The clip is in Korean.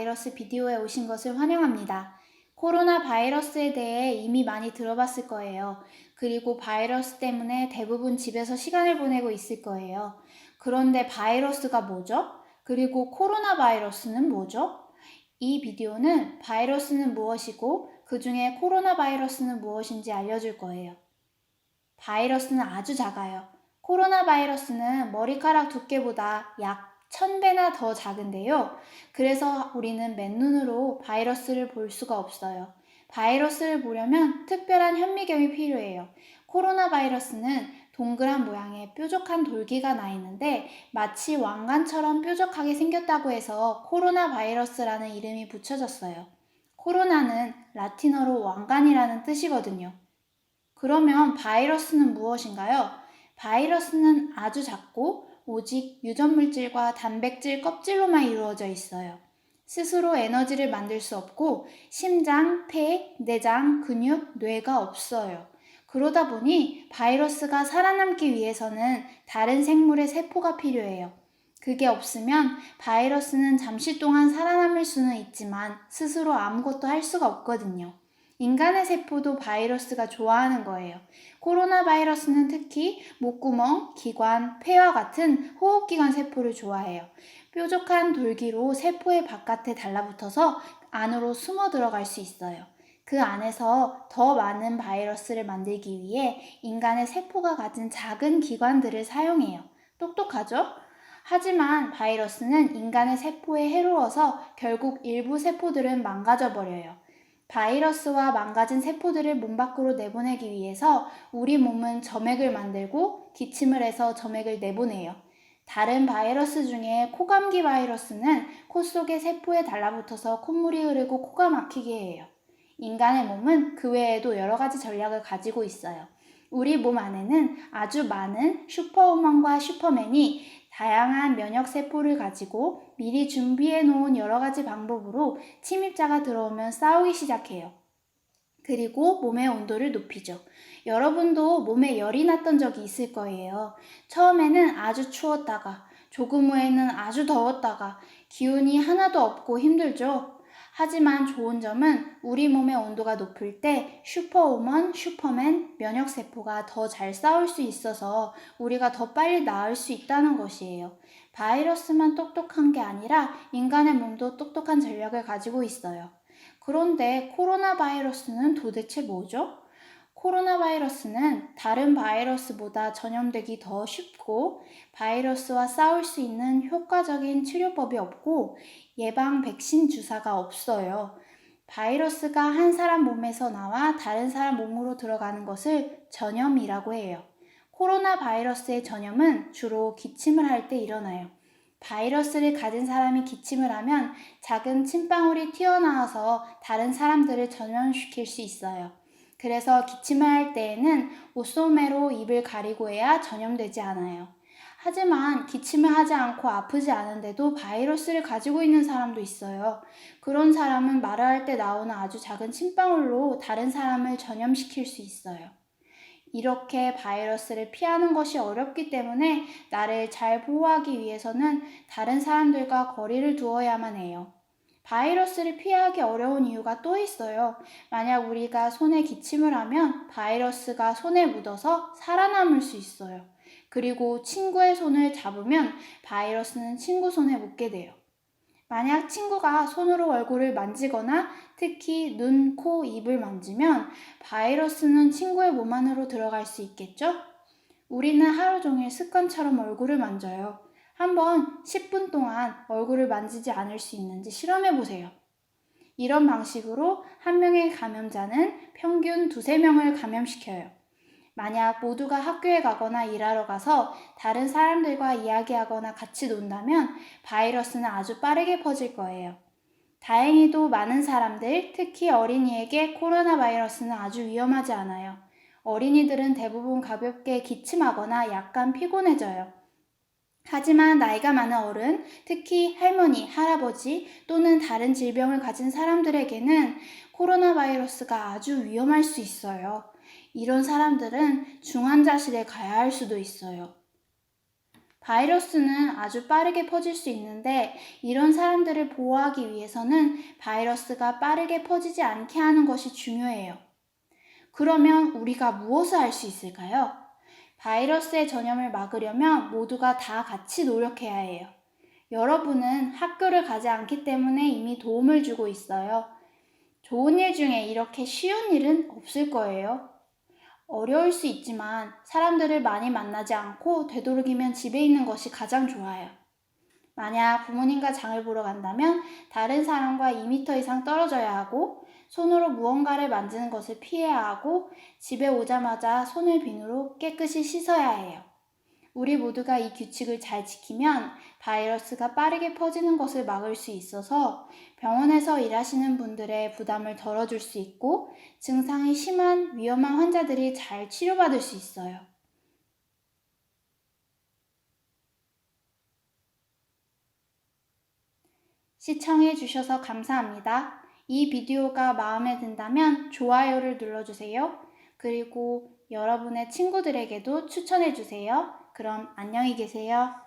바이러스 비디오에 오신 것을 환영합니다. 코로나 바이러스에 대해 이미 많이 들어봤을 거예요. 그리고 바이러스 때문에 대부분 집에서 시간을 보내고 있을 거예요. 그런데 바이러스가 뭐죠? 그리고 코로나 바이러스는 뭐죠? 이 비디오는 바이러스는 무엇이고 그 중에 코로나 바이러스는 무엇인지 알려줄 거예요. 바이러스는 아주 작아요. 코로나 바이러스는 머리카락 두께보다 약 1000배나 더 작은데요. 그래서 우리는 맨눈으로 바이러스를 볼 수가 없어요. 바이러스를 보려면 특별한 현미경이 필요해요. 코로나 바이러스는 동그란 모양의 뾰족한 돌기가 나 있는데 마치 왕관처럼 뾰족하게 생겼다고 해서 코로나 바이러스라는 이름이 붙여졌어요. 코로나는 라틴어로 왕관이라는 뜻이거든요. 그러면 바이러스는 무엇인가요? 바이러스는 아주 작고 오직 유전물질과 단백질 껍질로만 이루어져 있어요. 스스로 에너지를 만들 수 없고 심장, 폐, 내장, 근육, 뇌가 없어요. 그러다 보니 바이러스가 살아남기 위해서는 다른 생물의 세포가 필요해요. 그게 없으면 바이러스는 잠시 동안 살아남을 수는 있지만 스스로 아무것도 할 수가 없거든요. 인간의 세포도 바이러스가 좋아하는 거예요. 코로나 바이러스는 특히 목구멍, 기관, 폐와 같은 호흡기관 세포를 좋아해요. 뾰족한 돌기로 세포의 바깥에 달라붙어서 안으로 숨어 들어갈 수 있어요. 그 안에서 더 많은 바이러스를 만들기 위해 인간의 세포가 가진 작은 기관들을 사용해요. 똑똑하죠? 하지만 바이러스는 인간의 세포에 해로워서 결국 일부 세포들은 망가져 버려요. 바이러스와 망가진 세포들을 몸 밖으로 내보내기 위해서 우리 몸은 점액을 만들고 기침을 해서 점액을 내보내요. 다른 바이러스 중에 코감기 바이러스는 코 속의 세포에 달라붙어서 콧물이 흐르고 코가 막히게 해요. 인간의 몸은 그 외에도 여러 가지 전략을 가지고 있어요. 우리 몸 안에는 아주 많은 슈퍼우먼과 슈퍼맨이 다양한 면역세포를 가지고 미리 준비해 놓은 여러 가지 방법으로 침입자가 들어오면 싸우기 시작해요. 그리고 몸의 온도를 높이죠. 여러분도 몸에 열이 났던 적이 있을 거예요. 처음에는 아주 추웠다가, 조금 후에는 아주 더웠다가, 기운이 하나도 없고 힘들죠. 하지만 좋은 점은 우리 몸의 온도가 높을 때 슈퍼우먼, 슈퍼맨, 면역세포가 더 잘 싸울 수 있어서 우리가 더 빨리 나을 수 있다는 것이에요. 바이러스만 똑똑한 게 아니라 인간의 몸도 똑똑한 전략을 가지고 있어요. 그런데 코로나 바이러스는 도대체 뭐죠? 코로나 바이러스는 다른 바이러스보다 전염되기 더 쉽고 바이러스와 싸울 수 있는 효과적인 치료법이 없고 예방 백신 주사가 없어요. 바이러스가 한 사람 몸에서 나와 다른 사람 몸으로 들어가는 것을 전염이라고 해요. 코로나 바이러스의 전염은 주로 기침을 할 때 일어나요. 바이러스를 가진 사람이 기침을 하면 작은 침방울이 튀어나와서 다른 사람들을 전염시킬 수 있어요. 그래서 기침을 할 때에는 옷소매로 입을 가리고 해야 전염되지 않아요. 하지만 기침을 하지 않고 아프지 않은데도 바이러스를 가지고 있는 사람도 있어요. 그런 사람은 말을 할 때 나오는 아주 작은 침방울로 다른 사람을 전염시킬 수 있어요. 이렇게 바이러스를 피하는 것이 어렵기 때문에 나를 잘 보호하기 위해서는 다른 사람들과 거리를 두어야만 해요. 바이러스를 피하기 어려운 이유가 또 있어요. 만약 우리가 손에 기침을 하면 바이러스가 손에 묻어서 살아남을 수 있어요. 그리고 친구의 손을 잡으면 바이러스는 친구 손에 묻게 돼요. 만약 친구가 손으로 얼굴을 만지거나 특히 눈, 코, 입을 만지면 바이러스는 친구의 몸 안으로 들어갈 수 있겠죠? 우리는 하루 종일 습관처럼 얼굴을 만져요. 한번 10분 동안 얼굴을 만지지 않을 수 있는지 실험해 보세요. 이런 방식으로 한 명의 감염자는 평균 2~3명을 감염시켜요. 만약 모두가 학교에 가거나 일하러 가서 다른 사람들과 이야기하거나 같이 논다면 바이러스는 아주 빠르게 퍼질 거예요. 다행히도 많은 사람들, 특히 어린이에게 코로나 바이러스는 아주 위험하지 않아요. 어린이들은 대부분 가볍게 기침하거나 약간 피곤해져요. 하지만 나이가 많은 어른, 특히 할머니, 할아버지 또는 다른 질병을 가진 사람들에게는 코로나 바이러스가 아주 위험할 수 있어요. 이런 사람들은 중환자실에 가야 할 수도 있어요. 바이러스는 아주 빠르게 퍼질 수 있는데 이런 사람들을 보호하기 위해서는 바이러스가 빠르게 퍼지지 않게 하는 것이 중요해요. 그러면 우리가 무엇을 할 수 있을까요? 바이러스의 전염을 막으려면 모두가 다 같이 노력해야 해요. 여러분은 학교를 가지 않기 때문에 이미 도움을 주고 있어요. 좋은 일 중에 이렇게 쉬운 일은 없을 거예요. 어려울 수 있지만 사람들을 많이 만나지 않고 되도록이면 집에 있는 것이 가장 좋아요. 만약 부모님과 장을 보러 간다면 다른 사람과 2m 이상 떨어져야 하고 손으로 무언가를 만지는 것을 피해야 하고 집에 오자마자 손을 비누로 깨끗이 씻어야 해요. 우리 모두가 이 규칙을 잘 지키면 바이러스가 빠르게 퍼지는 것을 막을 수 있어서 병원에서 일하시는 분들의 부담을 덜어줄 수 있고 증상이 심한 위험한 환자들이 잘 치료받을 수 있어요. 시청해 주셔서 감사합니다. 이 비디오가 마음에 든다면 좋아요를 눌러주세요. 그리고 여러분의 친구들에게도 추천해 주세요. 그럼 안녕히 계세요.